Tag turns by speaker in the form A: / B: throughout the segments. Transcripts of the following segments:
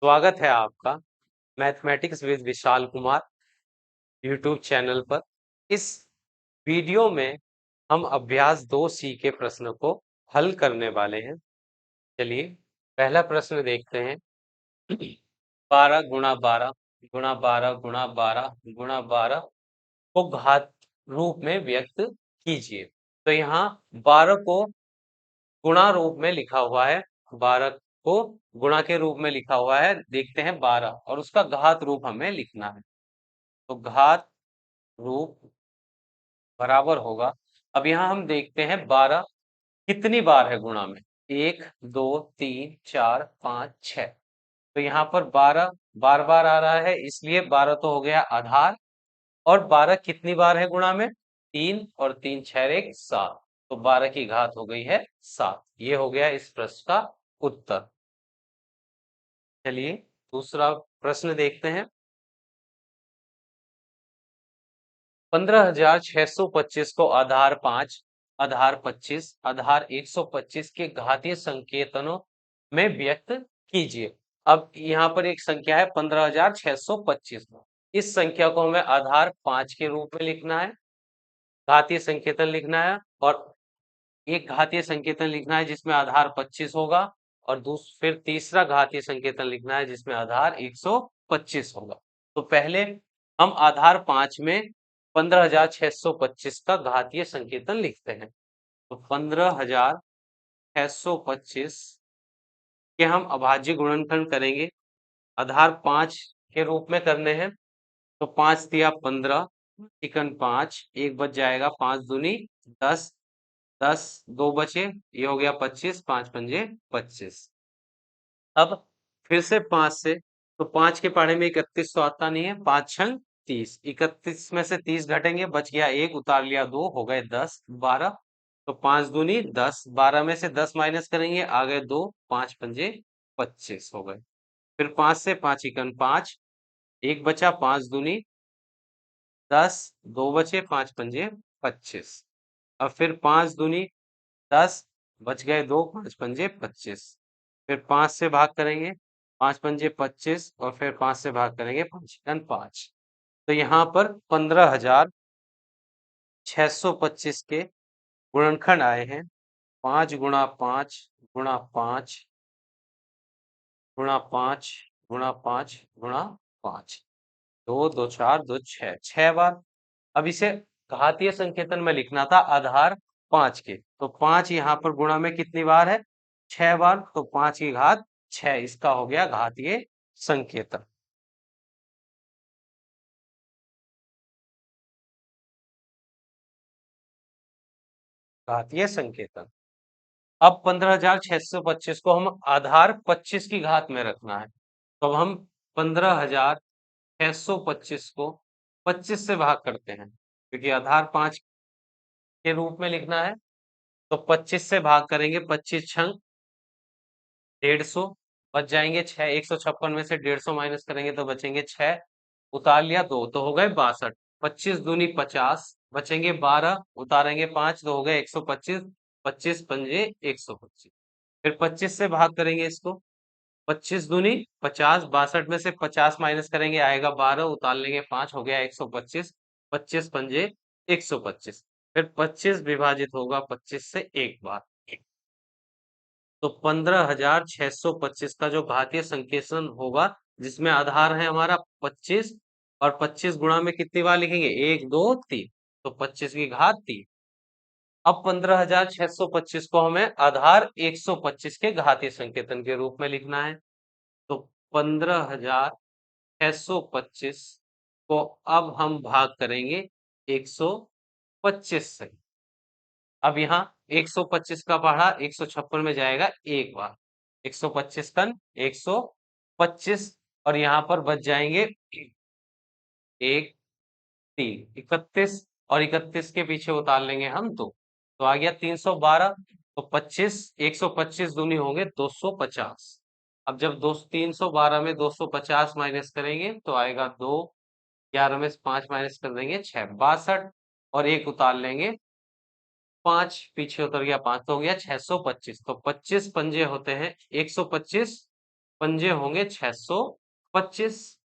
A: स्वागत है आपका mathematics with Vishal Kumar YouTube channel पर। इस वीडियो में हम अभ्यास 2C के प्रश्न को हल करने वाले हैं। चलिए पहला प्रश्न देखते हैं। 12 × 12 × 12 × 12 को घात रूप में व्यक्त कीजिए। तो यहाँ 12 को गुणा रूप में लिखा हुआ है, 12 को गुणा के रूप में लिखा हुआ है। देखते हैं 12 और उसका घात रूप हमें लिखना है। तो घात रूप बराबर होगा। अब यहाँ हम देखते हैं 12 कितनी बार है गुणा में, 1 2 3 4 5 6। तो यहाँ पर 12 बार बार आ रहा है, इसलिए 12 तो हो गया आधार। और 12 कितनी बार है गुणा में, 3 और 3 6 1 7। तो 12 की घात हो गई है 7। ये हो गया इस प्रश्न का उत्तर। चलिए दूसरा प्रश्न देखते हैं। 15,625 को आधार 5, आधार 25, आधार 125 के घातीय संकेतनों में व्यक्त कीजिए। अब यहाँ पर एक संख्या है 15,625। इस संख्या को हमें आधार 5 के रूप में लिखना है, घातीय संकेतन लिखना है, और एक घातीय संकेतन लिखना है जिसमें आधार 25 होगा, और फिर तीसरा घातीय संकेतन लिखना है जिसमें आधार 125 होगा। तो पहले हम आधार 5 में 15,625 का घातीय संकेतन लिखते हैं। तो 15,625 के हम अभाज्य गुणनखंड करेंगे, आधार 5 के रूप में करने हैं। तो 5 दिया 15, चिकन 5, एक बच जाएगा, 5 दूनी 10, 10 दो बचे, ये हो गया 25, 5 पंजे 25। अब फिर से 5 से, तो 5 के पढ़े में 31 तो आता नहीं है, 5 छंग 30, 31 में से 30 घटेंगे, बच गया 1, उतार लिया 2, हो गए 10 12। तो 5 दूनी 10, 12 में से 10 माइनस करेंगे, आ गए 2, 5 पंजे 25 हो गए। फिर 5 से 5 इकन 5, एक बचा, 5 दूनी 10, दो बचे, 5 पंजे 25। अब फिर 5 दूनी 10, बच गए 2, 5 पंजे 25। फिर 5 से भाग करेंगे, 5 पंजे 25, और फिर 5 से भाग करेंगे, 5 एकन 5। तो यहाँ पर 15,625 के गुणनखंड आए हैं, 5 गुणा 5 गुणा 5 गुणा 5 गुणा 5 गुणा 5, 2 2 4 2 6, 6 बार। अब इसे घातीय संकेतन में लिखना था आधार 5 के, तो 5 यहाँ पर गुणा में कितनी बार है, 6 बार। तो 5 की घात 6, इसका हो गया घातीय संकेतन। घातीय संकेतन। अब 15,625 को हम आधार 25 की घात में रखना है। तो अब हम 15,625 को 25 से भाग करते हैं, क्योंकि आधार 5 के रूप में लिखना है। तो 25 से भाग करेंगे, 25 छंग 150, बच जाएंगे 6, 156 में से 150 माइनस करेंगे तो बचेंगे 6, उतार लिया 2, तो हो गए 62। 25 दूनी 50, बचेंगे 12, उतारेंगे 5, तो हो गए 125, 25 पंजे 125। फिर 25 से भाग करेंगे इसको, 25 दूनी 50, 62 में से 50 माइनस करेंगे, आएगा 12, उतार लेंगे 5, हो गया 125, 25 पंजे 125। फिर 25 विभाजित होगा 25 से एक बार। तो 15,625 का जो घातीय संकेतन होगा, जिसमें आधार है हमारा 25, और 25 गुणा में कितनी बार लिखेंगे, 1 2 3, तो 25 की घात 3। अब 15,625 को हमें आधार 125 के घातीय संकेतन के रूप में लिखना है। तो 15,625 को अब हम भाग करेंगे 125 से। अब यहाँ 125 का पढ़ा 156 में जाएगा एक बार, 125 कन 125, और यहाँ पर बच जाएंगे 1 3 31, और 31 के पीछे उतार लेंगे हम 2, तो आ गया 312। तो 25 125 दूनी होंगे 250। अब जब 312 में 250 माइनस करेंगे तो आएगा 2, 11 में से 5 माइनस कर देंगे 6, 62, और एक उतार लेंगे 5, पीछे उतर गया 5, तो हो गया 625। तो 25 पंजे होते हैं 125, पंजे होंगे 625।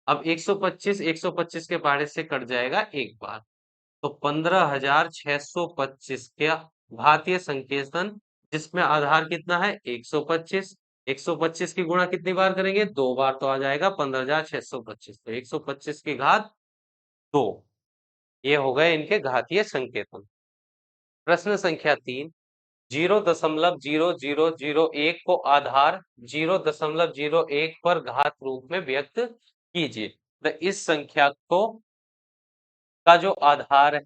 A: अब 125 के पहाड़े से कट जाएगा एक बार, तो 15,625 का घातीय संकेतन, जिसमें आधार कितना है 125। 125 की गुणा कितनी बार करेंगे, दो बार, तो आ जाएगा 15,625। तो 125 की घात 2, ये हो गए इनके घातीय संकेतन। प्रश्न संख्या 3, 0.0001 को आधार 0.01 पर घात रूप में व्यक्त कीजिए। तो इस संख्या को का जो आधार है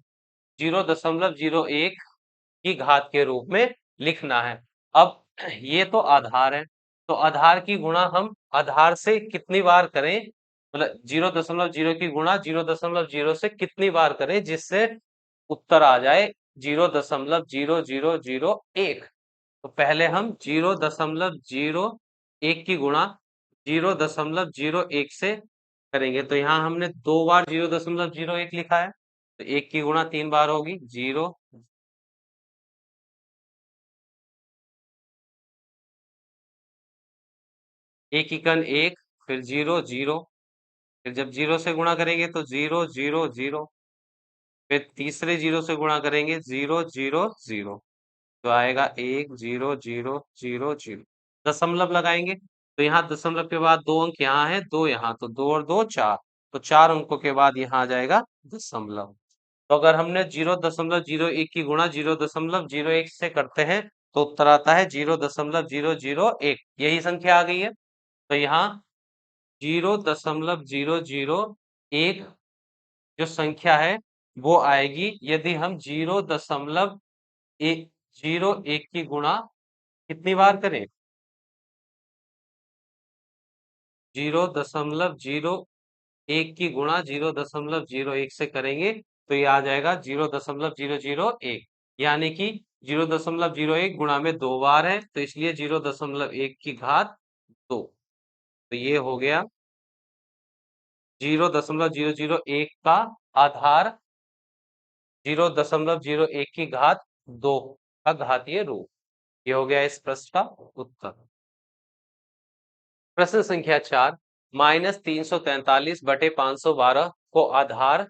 A: 0.01 की घात के रूप में लिखना है। अब ये तो आधार है, तो आधार की गुणा हम आधार से कितनी बार करें, मतलब 0.0 की गुणा 0.0 से कितनी बार करें जिससे उत्तर आ जाए 0.0001। तो पहले हम 0.01 की गुणा 0.01 से करेंगे, तो यहाँ हमने दो बार 0.01 लिखा है, तो एक की गुणा तीन बार होगी, जीरो, एक इकन एक, फिर जीरो जीरो, फिर जब जीरो से गुणा करेंगे तो जीरो जीरो जीरो, फिर तीसरे जीरो से गुणा करेंगे जीरो जीरो जीरो, तो आएगा एक जीरो जीरो जीरो जीरो। दशमलव लगाएंगे, तो यहाँ दशमलव के बाद दो अंक यहाँ है, दो यहाँ, तो दो और दो चार, तो चार अंकों के बाद यहाँ आ जाएगा दशमलव। तो अगर हमने 0.01 की गुणा 0.01 से करते हैं तो उत्तर आता है 0.001, यही संख्या आ गई है। तो यहाँ 0.001 जो संख्या है वो आएगी यदि हम 0.01 की गुणा कितनी बार करें, 0.01 की गुणा 0.01 से करेंगे तो ये आ जाएगा 0.001, यानी कि 0.01 गुणा में दो बार है, तो इसलिए 0.1 की घात 2। तो ये हो गया 0.001 का आधार 0.01 की घात 2 का घातीय रूप। ये हो गया इस प्रश्न का उत्तर। प्रश्न संख्या 4, -343/512 को आधार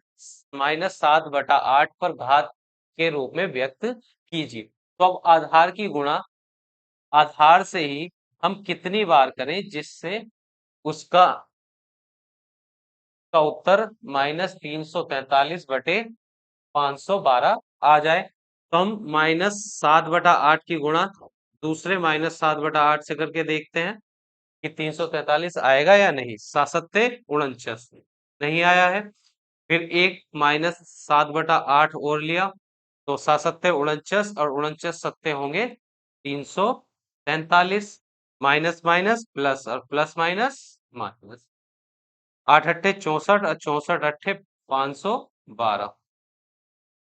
A: -7/8 पर घात के रूप में व्यक्त कीजिए। तो अब आधार की गुणा आधार से ही हम कितनी बार करें जिससे उसका उत्तर -343/512 आ जाए। तो हम -7/8 की गुणा दूसरे -7/8 से करके देखते हैं कि 343 आएगा या नहीं। सासत्य 49 नहीं आया है, फिर एक -7/8 और लिया, तो सासत्य 49 और 49 सत्य होंगे 343, माइनस माइनस प्लस और प्लस माइनस माइनस, 8 अट्ठे 64 और 64 अट्ठे 512।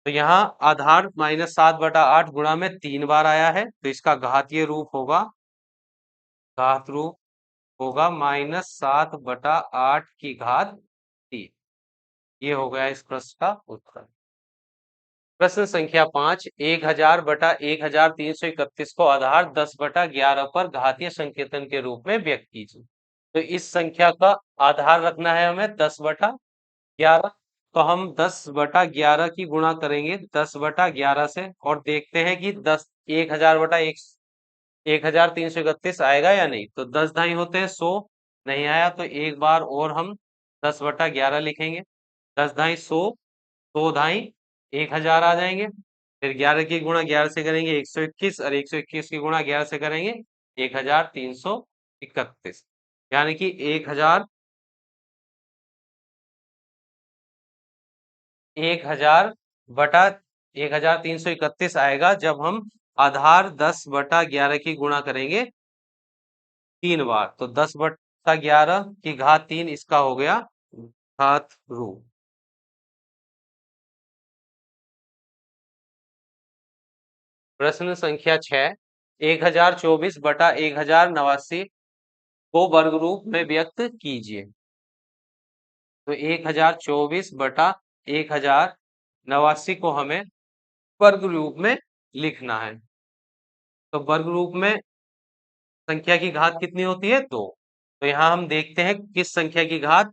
A: तो यहाँ आधार -7/8 गुणा में 3 बार आया है, तो इसका घातीय रूप होगा, घात रूप होगा -7/8 की घात 3। ये हो गया इस प्रश्न का उत्तर। प्रश्न संख्या 5, 1000/1331 को आधार 10/11 पर घातीय संकेतन के रूप में व्यक्त कीजिए। तो इस संख्या का आधार रखना है हमें 10/11, तो हम 10/11 की गुणा करेंगे 10/11 से और देखते हैं कि 1331 आएगा या नहीं। तो 10 ढाई होते हैं 100, नहीं आया तो एक बार और हम 10/11 लिखेंगे, 10 ढाई 100, 100 ढाई 1000 आ जाएंगे। फिर 11 की गुणा 11 से करेंगे 121, और 121 की गुणा 11 से करेंगे 1331, यानी कि 1000/1331 आएगा जब हम आधार 10/11 की गुणा करेंगे 3 बार। तो 10/11 की घात 3 इसका हो गया घात रूप। प्रश्न संख्या 6, 1024/1089 को वर्ग रूप में व्यक्त कीजिए। तो 1024/1089 को हमें वर्ग रूप में लिखना है। तो वर्ग रूप में संख्या की घात कितनी होती है, 2। तो यहाँ हम देखते हैं किस संख्या की घात,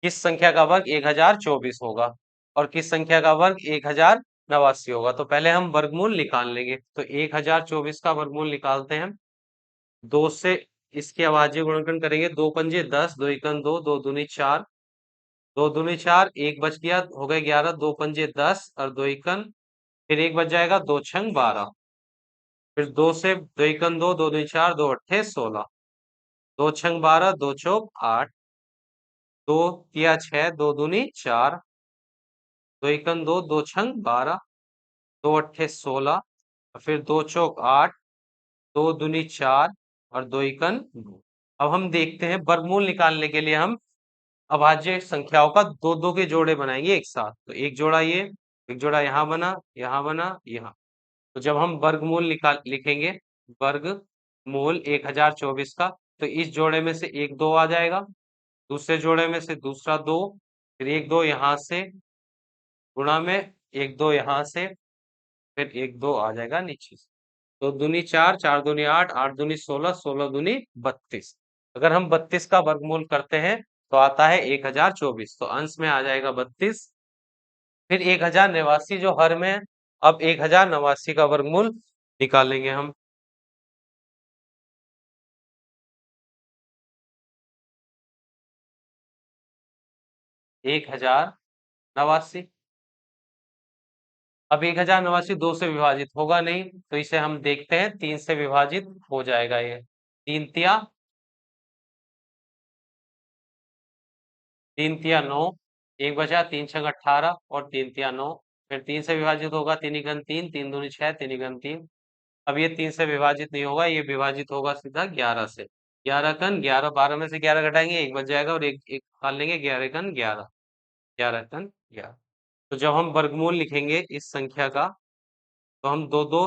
A: किस संख्या का वर्ग 1024 होगा और किस संख्या का वर्ग 1089 होगा। तो पहले हम वर्गमूल निकाल लेंगे। तो 1024 का वर्गमूल निकालते हैं। 2 से इसके अभाज्य गुणनखंड करेंगे। 2 पंजे 10, 2 एकम 2, 2 दूनी 4, 2 दूनी 4, एक बच गया, हो गए 11, 2 पंजे 10 और 2 एकम, फिर एक बच जाएगा, 2 छंग 12, फिर 2 से 2 एकम 2, 2 दूनी 4, 2 अट्ठे 16, 2 छंग 12, 2 चौक 8, 2 तिया 6, 2 दूनी 4, 2 एकम 2, 2 छंग 12, 2 अट्ठे 16, फिर 2 चौक 8, 2 दूनी 4 और 2 एकम 2। अब हम देखते हैं वर्गमूल निकालने के लिए हम अभाज्य संख्याओं का दो दो के जोड़े बनाएंगे एक साथ। तो एक जोड़ा ये, एक जोड़ा यहाँ बना, यहाँ बना, यहाँ। तो जब हम वर्गमूल निकाल लिखेंगे, वर्गमूल 1024 का, तो इस जोड़े में से एक दो आ जाएगा, दूसरे जोड़े में से दूसरा दो, फिर एक दो यहाँ से, गुणा में एक दो यहाँ से, फिर एक दो आ जाएगा नीचे से। दो दूनी 4, 4 दूनी 8, 8 दूनी 16, 16 दूनी 32। अगर हम 32 का वर्गमूल करते हैं तो आता है 1024, तो अंश में आ जाएगा 32, फिर 1089 जो हर में है। अब 1089 का वर्गमूल निकालेंगे हम। 1089, अब 1089 दो से विभाजित होगा नहीं, तो इसे हम देखते हैं, 3 से विभाजित हो जाएगा ये। 3 तिया 3 तिया 9, एक बचा, 3 छक 18 और 3 तिया 9, फिर 3 से विभाजित होगा, 3 एकम 3, 3 दूनी 6, 3 एकम 3। अब ये 3 से विभाजित नहीं होगा, ये विभाजित होगा सीधा 11 से। 11 कन 11, 12 में से 11 घटाएंगे, एक बच जाएगा और एक एक निकाल लेंगे, 11 कन 11, 11 कन 11। तो जब हम वर्गमूल लिखेंगे इस संख्या का, तो हम दो दो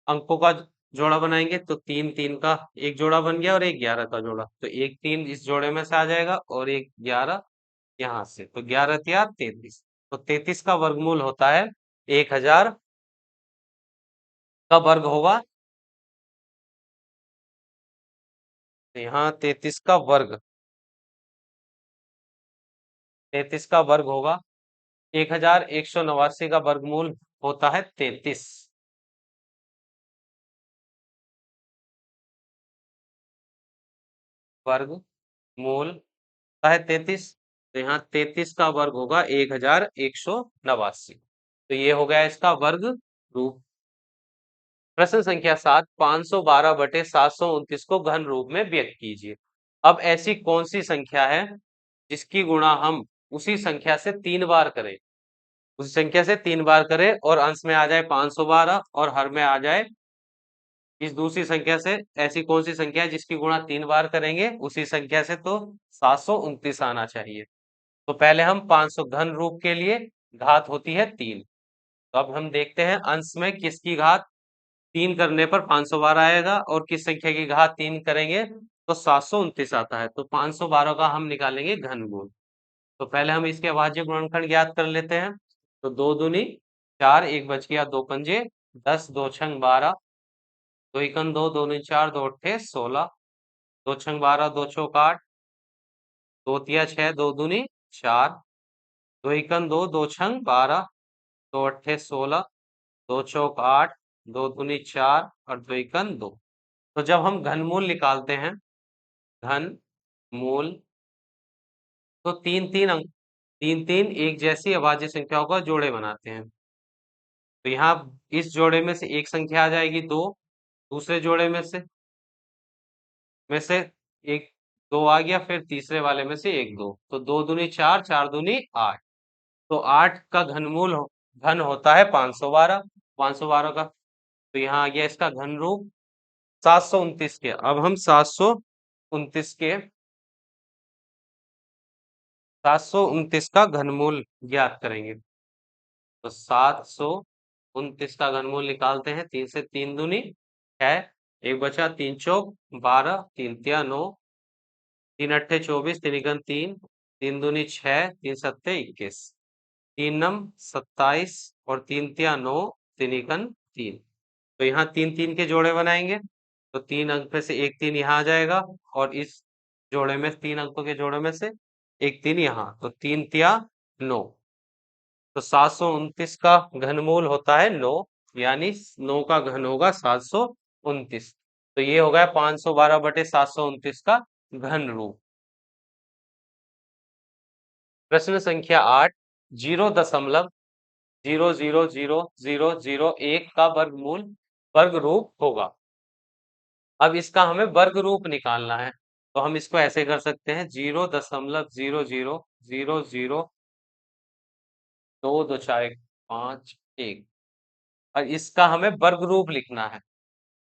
A: अंकों का जोड़ा बनाएंगे। तो 3 3 का एक जोड़ा बन गया और एक 11 का जोड़ा, तो एक 3 इस जोड़े में से आ जाएगा और एक 11 यहाँ से, तो 11 तिया 33। तो 33 का वर्गमूल होता है 1000 का वर्ग होगा, तो यहाँ 33 का वर्ग, 33 का वर्ग होगा, 1189 का वर्गमूल होता है 33। वर्गमूल होता है 33, तो यहाँ 33 का वर्ग होगा 1189। तो ये हो गया इसका वर्ग रूप। प्रश्न संख्या 7, 512 बटे 729 को घन रूप में व्यक्त कीजिए। अब ऐसी कौन सी संख्या है जिसकी गुणा हम उसी संख्या से 3 बार करें, उसी संख्या से 3 बार करें और अंश में आ जाए 512 और हर में आ जाए इस दूसरी संख्या से। ऐसी कौन सी संख्या है जिसकी गुणा 3 बार करेंगे उसी संख्या से, तो 729 आना चाहिए। तो पहले हम 500 घन रूप के लिए घात होती है 3। तो अब हम देखते हैं अंश में किसकी घात 3 करने पर 512 आएगा और किस संख्या की घात 3 करेंगे तो 729 आता है। तो 512 का हम निकालेंगे घनमूल। तो पहले हम इसके अभाज्य गुणनखंड ज्ञात कर लेते हैं। तो 2 दूनी 4, एक बच गया, 2 पंजे 10, 2 छंग 12, 2 एकम 2, 2 दूनी 4, 2 अट्ठे 16, 2 छंग 12, 2 चौक 8, 2 तिया 6, 2 दूनी 4, 2 एकम 2, 2 छंग 12, 2 अट्ठे 16, 2 चौक 8, 2 दूनी 4 और 2 एकम 2। तो जब हम घनमूल निकालते हैं, घन मूल, तो तीन तीन अंक, तीन तीन एक जैसी अभाज्य संख्याओं का जोड़े बनाते हैं। तो यहाँ इस जोड़े में से एक संख्या आ जाएगी 2, दूसरे जोड़े में से एक 2 आ गया, फिर तीसरे वाले में से एक 2, तो 2 दूनी 4, 4 दूनी 8। तो 8 का घन होता है 512, 512 का। तो यहाँ आ गया इसका घन रूप 729 के। अब हम 729 के 729 का घनमूल ज्ञात करेंगे। तो 729 का घनमूल निकालते हैं। 3 से 3 दूनी 6, एक बचा, 3 चौक 12, 3 तिया 9, 3 अट्ठे 24, 3 एकम 3, 3 दूनी 6, 3 सत्ते 21, 3 नम 27 और 3 तिया 9, 3 एकम 3। तो यहाँ 3 3 के जोड़े बनाएंगे। तो 3 अंक में से एक 3 यहाँ आ जाएगा और इस जोड़े में 3 अंकों के जोड़े में से एक 3 यहाँ, तो 3 तिया 9। तो 729 का घनमूल होता है 9, यानी 9 का घन होगा 729। तो ये हो गया 512/729 का घन रूप। प्रश्न संख्या 8, 0.0000001 का वर्गमूल वर्ग रूप होगा। अब इसका हमें वर्ग रूप निकालना है, तो हम इसको ऐसे कर सकते हैं 0.000001 2 2 4 1 5 1, और इसका हमें वर्ग रूप लिखना है।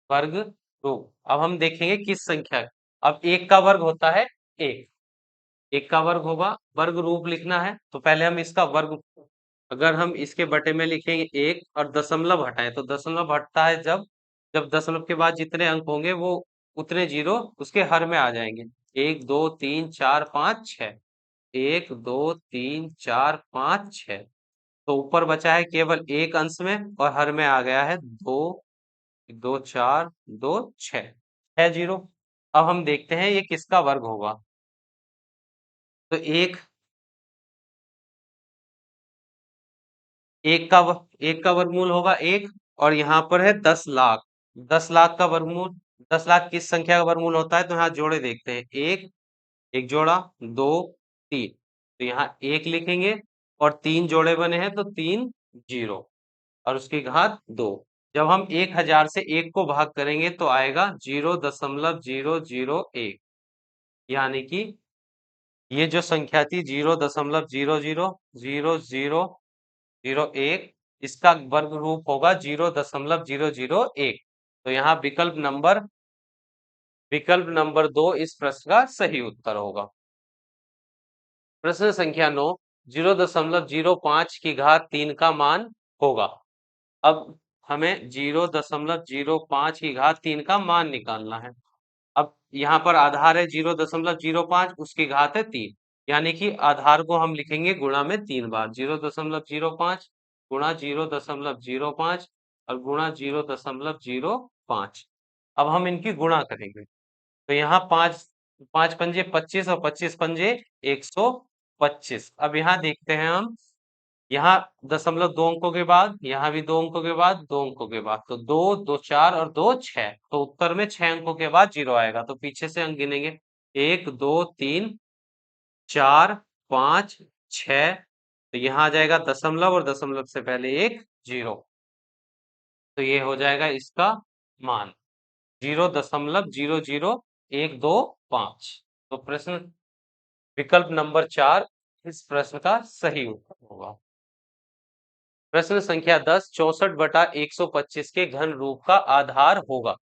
A: वर्ग रूप अब हम देखेंगे किस संख्या। अब एक का वर्ग होता है एक, एक का वर्ग होगा, वर्ग रूप लिखना है तो पहले हम इसका वर्ग, अगर हम इसके बटे में लिखेंगे एक और दशमलव हटाएं, तो दशमलव हटता है जब जब दशमलव के बाद जितने अंक होंगे वो उतने जीरो उसके हर में आ जाएंगे। 1 2 3 4 5 6, 1 2 3 4 5 6, तो ऊपर बचा है केवल एक अंश में और हर में आ गया है 2 2 4 2 6, 6 जीरो। अब हम देखते हैं ये किसका वर्ग होगा। तो एक का वर्गमूल होगा एक, और यहाँ पर है 10 लाख। 10 लाख का वर्गमूल, 10 लाख किस संख्या का वर्गमूल होता है, तो यहाँ जोड़े देखते हैं। एक, एक जोड़ा, दो, तीन, तो यहाँ एक लिखेंगे, और तीन जोड़े बने हैं तो 3 जीरो, और उसकी घात 2। जब हम 1000 से एक को भाग करेंगे तो आएगा 0.001, यानी कि ये जो संख्या थी 0.0000001, इसका वर्ग रूप होगा 0.001। तो यहाँ विकल्प नंबर 2 इस प्रश्न का सही उत्तर होगा। प्रश्न संख्या 9, 0.05 की घात 3 का मान होगा। अब हमें 0.05 की घात 3 का मान निकालना है। अब यहाँ पर आधार है 0.05, उसकी घात है 3, यानी कि आधार को हम लिखेंगे गुणा में 3 बार, 0.05 गुणा 0.05 और गुणा 0.05। अब हम इनकी गुणा करेंगे, तो यहाँ पांच, पांच पंजे 25 और 25 पंजे 125। अब यहाँ देखते हैं हम, यहाँ दशमलव 2 अंकों के बाद, यहाँ भी 2 अंकों के बाद, 2 अंकों के बाद, तो 2 2 4 और 2 6, तो उत्तर में 6 अंकों के बाद जीरो आएगा। तो पीछे से अंक गिनेंगे, 1 2 3 4 5 6, तो यहाँ आ जाएगा दशमलव और दशमलव से पहले एक जीरो, तो ये हो जाएगा इसका मान 0.00125। तो प्रश्न विकल्प नंबर 4 इस प्रश्न का सही उत्तर होगा। प्रश्न संख्या 10, 64/125 के घन रूप का आधार होगा।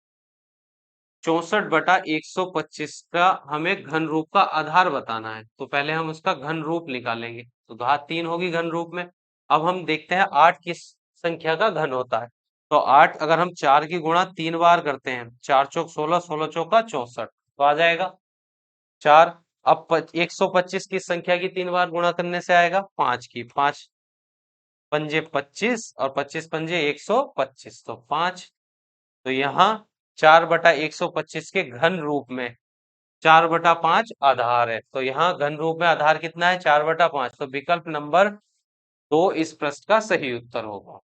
A: 64/125 का हमें घन रूप का आधार बताना है, तो पहले हम उसका घन रूप निकालेंगे, तो घात 3 होगी घन रूप में। अब हम देखते हैं 8 किस संख्या का घन होता है। तो 8 अगर हम 4 की गुणा 3 बार करते हैं, 4 चौक 16, 16 चौका 64, तो आ जाएगा 4। अब 125 की संख्या की 3 बार गुणा करने से आएगा 5 की, 5 पंजे 25 और 25 पंजे 125, तो 5। तो यहाँ 4/125 के घन रूप में 4/5 आधार है, तो यहाँ घन रूप में आधार कितना है, 4/5। तो विकल्प नंबर 2 इस प्रश्न का सही उत्तर होगा।